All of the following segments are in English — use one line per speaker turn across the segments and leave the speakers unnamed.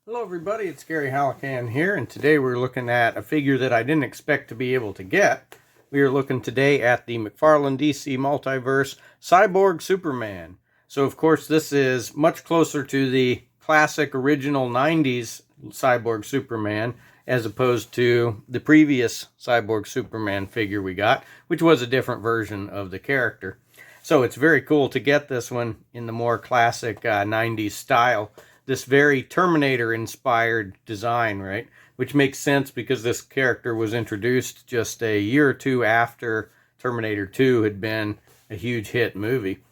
Hello everybody, it's Gary Hallican here, and today we're looking at a figure that I didn't expect to be able to get. We are looking today at the McFarlane DC Multiverse Cyborg Superman. So of course this is much closer to the classic original 90s Cyborg Superman as opposed to the previous Cyborg Superman figure we got, which was a different version of the character. So it's very cool to get this one in the more classic 90s style. This very Terminator-inspired design, right? Which makes sense because this character was introduced just a year or two after Terminator 2 had been a huge hit movie.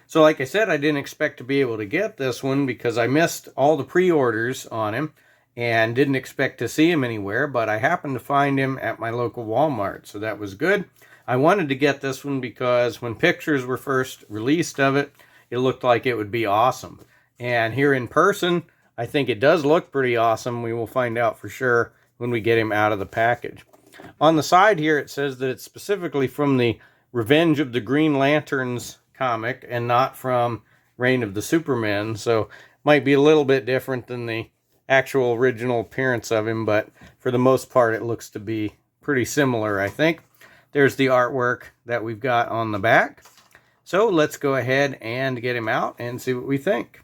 So like I said, I didn't expect to be able to get this one because I missed all the pre-orders on him and didn't expect to see him anywhere, but I happened to find him at my local Walmart, so that was good. I wanted to get this one because when pictures were first released of it, it looked like it would be awesome. And here in person, I think it does look pretty awesome. We will find out for sure when we get him out of the package. On the side here, it says that it's specifically from the Revenge of the Green Lanterns comic and not from Reign of the Supermen. So might be a little bit different than the actual original appearance of him, but for the most part, it looks to be pretty similar, I think. There's the artwork that we've got on the back. So let's go ahead and get him out and see what we think.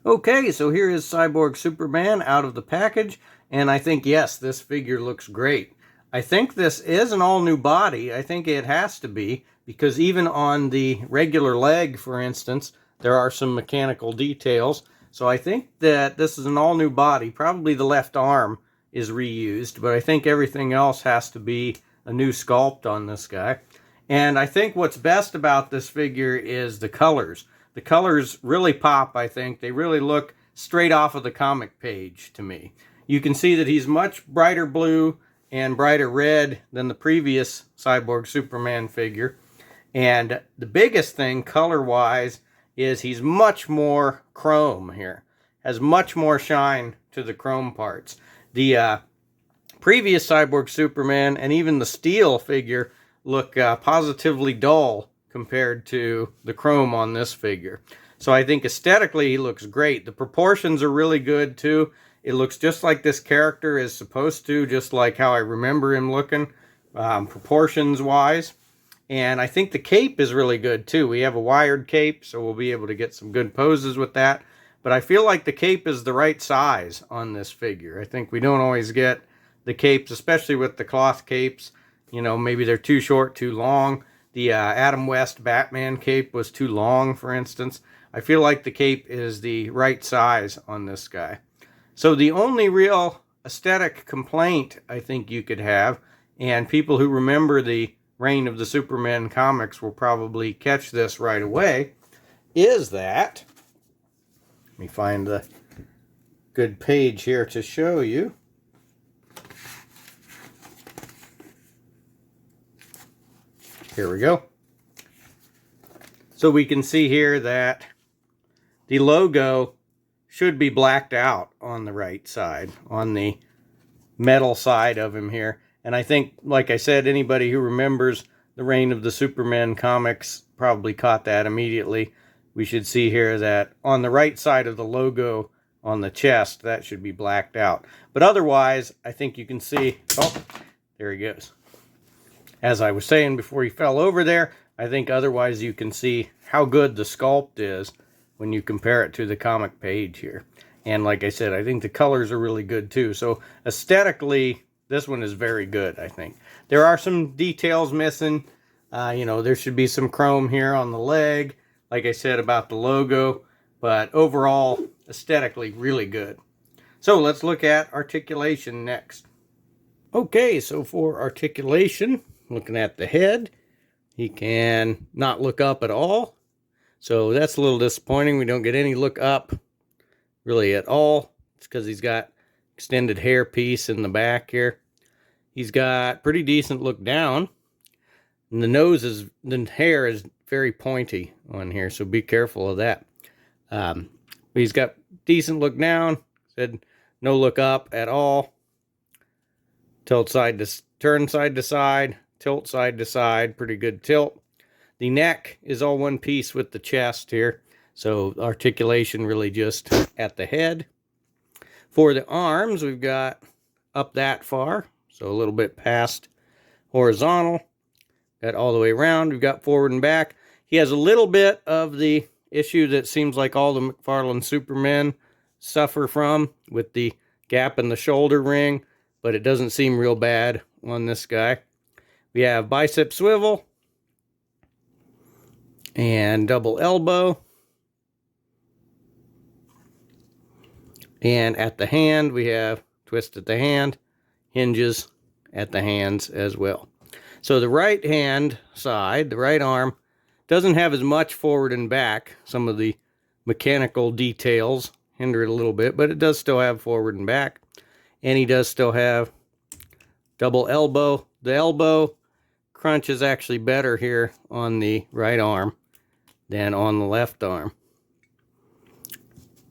Okay, so here is Cyborg Superman out of the package, and I think, yes, this figure looks great. I think this is an all-new body. I think it has to be, because even on the regular leg, for instance, there are some mechanical details. So I think that this is an all-new body. Probably the left arm is reused, but I think everything else has to be a new sculpt on this guy. And I think what's best about this figure is the colors. The colors really pop, I think. They really look straight off of the comic page to me. You can see that he's much brighter blue and brighter red than the previous Cyborg Superman figure. And the biggest thing, color-wise, is he's much more chrome here. Has much more shine to the chrome parts. The previous Cyborg Superman and even the steel figure look positively dull compared to the chrome on this figure. So I think aesthetically he looks great. The proportions are really good too. It looks just like this character is supposed to, just like how I remember him looking, proportions-wise. And I think the cape is really good too. We have a wired cape, so we'll be able to get some good poses with that. But I feel like the cape is the right size on this figure. I think we don't always get the capes, especially with the cloth capes. You know, maybe they're too short, too long. The Adam West Batman cape was too long, for instance. I feel like the cape is the right size on this guy. So the only real aesthetic complaint I think you could have, and people who remember the Reign of the Superman comics will probably catch this right away, is that, let me find the good page here to show you. Here we go. So we can see here that the logo should be blacked out on the right side, on the metal side of him here. And I think, like I said, anybody who remembers the Reign of the Superman comics probably caught that immediately. We should see here that on the right side of the logo on the chest, that should be blacked out. But otherwise, I think you can see, oh, there he goes. As I was saying before he fell over there, I think otherwise you can see how good the sculpt is when you compare it to the comic page here. And like I said, I think the colors are really good too. So aesthetically, this one is very good, I think. There are some details missing. You know, there should be some chrome here on the leg, like I said about the logo. But overall, aesthetically, really good. So let's look at articulation next. Okay, so for articulation, looking at the head, he can not look up at all. So that's a little disappointing. We don't get any look up really at all. It's because he's got extended hair piece in the back here. He's got pretty decent look down. And the hair is very pointy on here, so be careful of that. But he's got decent look down. Said no look up at all. Turn side to side, tilt side to side, pretty good tilt. The neck is all one piece with the chest here. So articulation really just at the head. For the arms, we've got up that far, so a little bit past horizontal. Got all the way around. We've got forward and back. He has a little bit of the issue that seems like all the McFarlane Supermen suffer from with the gap in the shoulder ring, but it doesn't seem real bad on this guy. We have bicep swivel and double elbow. And at the hand, we have twist at the hand, hinges at the hands as well. So the right hand side, the right arm, doesn't have as much forward and back. Some of the mechanical details hinder it a little bit, but it does still have forward and back. And he does still have double elbow. The elbow crunch is actually better here on the right arm than on the left arm.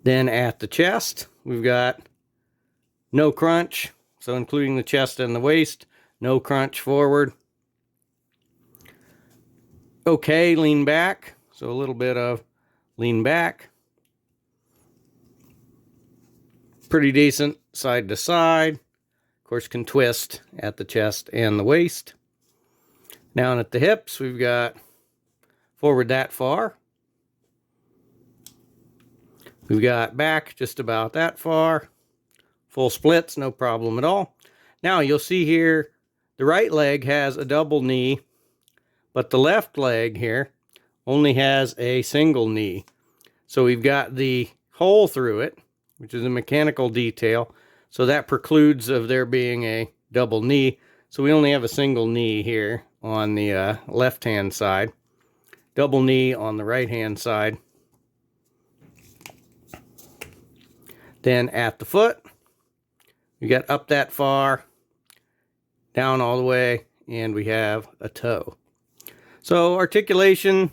Then at the chest, we've got no crunch, so including the chest and the waist, no crunch forward. Okay, lean back, so a little bit of lean back. Pretty decent side to side. Of course, can twist at the chest and the waist. Down at the hips, we've got forward that far. We've got back just about that far. Full splits, no problem at all. Now you'll see here, the right leg has a double knee, but the left leg here only has a single knee. So we've got the hole through it, which is a mechanical detail. So that precludes of there being a double knee. So we only have a single knee here on the left-hand side. Double knee on the right-hand side. Then at the foot, we got up that far, down all the way, and we have a toe. So articulation,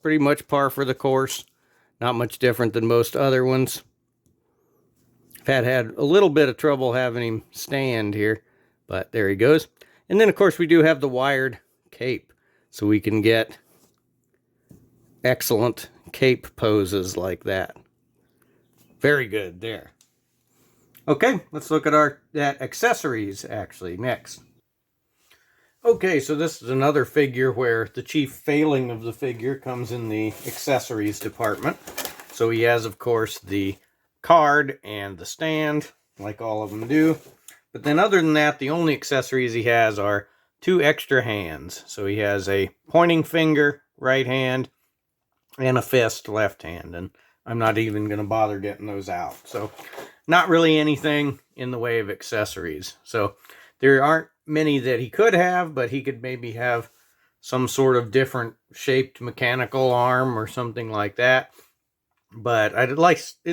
pretty much par for the course. Not much different than most other ones. I've had a little bit of trouble having him stand here, but there he goes. And then, of course, we do have the wired cape, so we can get excellent cape poses like that. Very good there. Okay, let's look at accessories actually next. Okay, so this is another figure where the chief failing of the figure comes in the accessories department. So he has, of course, the card and the stand, like all of them do. But then other than that, the only accessories he has are 2 extra hands. So he has a pointing finger, right hand, and a fist, left hand. And I'm not even going to bother getting those out. So not really anything in the way of accessories. So there aren't many that he could have, but he could maybe have some sort of different shaped mechanical arm or something like that. But I'd at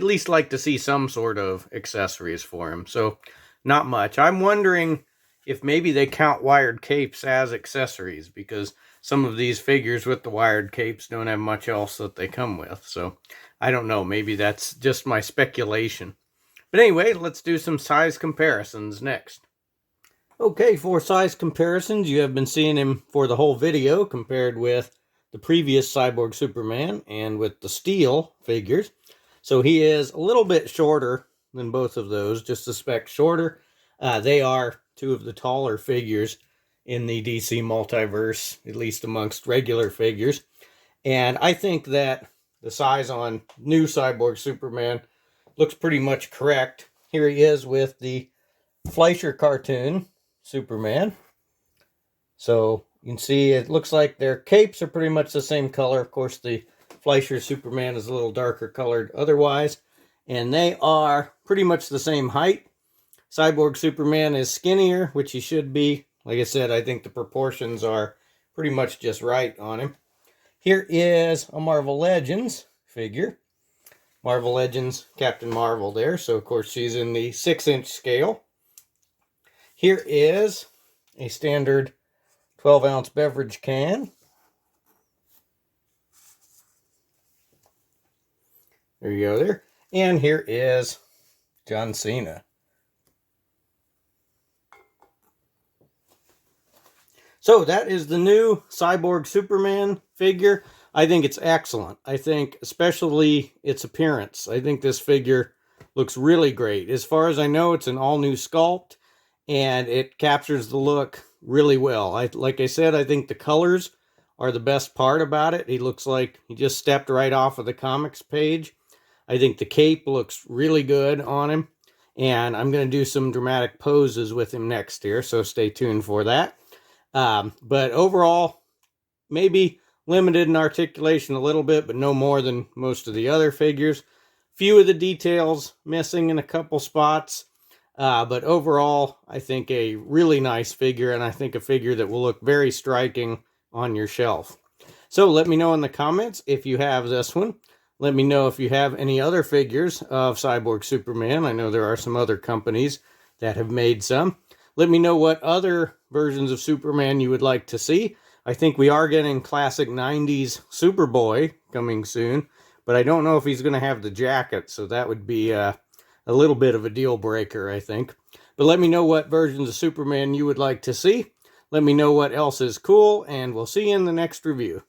least like to see some sort of accessories for him. So not much. I'm wondering if maybe they count wired capes as accessories, because some of these figures with the wired capes don't have much else that they come with. So I don't know. Maybe that's just my speculation. But anyway, let's do some size comparisons next. Okay, for size comparisons, you have been seeing him for the whole video compared with the previous Cyborg Superman and with the steel figures. So he is a little bit shorter than both of those, just a speck shorter. They are 2 of the taller figures in the DC Multiverse, at least amongst regular figures. And I think that the size on new Cyborg Superman looks pretty much correct. Here he is with the Fleischer cartoon Superman. So you can see it looks like their capes are pretty much the same color. Of course, the Fleischer Superman is a little darker colored otherwise. And they are pretty much the same height. Cyborg Superman is skinnier, which he should be. Like I said, I think the proportions are pretty much just right on him. Here is a Marvel Legends figure. Marvel Legends Captain Marvel there. So, of course, she's in the 6-inch scale. Here is a standard 12-ounce beverage can. There you go there. And here is John Cena. So that is the new Cyborg Superman figure. I think it's excellent. I think especially its appearance. I think this figure looks really great. As far as I know, it's an all new sculpt and it captures the look really well. Like I said, I think the colors are the best part about it. He looks like he just stepped right off of the comics page. I think the cape looks really good on him, and I'm going to do some dramatic poses with him next here, so stay tuned for that. But overall, maybe limited in articulation a little bit, but no more than most of the other figures. Few of the details missing in a couple spots, but overall, I think a really nice figure, and I think a figure that will look very striking on your shelf. So let me know in the comments if you have this one. Let me know if you have any other figures of Cyborg Superman. I know there are some other companies that have made some. Let me know what other versions of Superman you would like to see. I think we are getting classic 90s Superboy coming soon, but I don't know if he's going to have the jacket, so that would be a little bit of a deal breaker, I think. But let me know what versions of Superman you would like to see. Let me know what else is cool, and we'll see you in the next review.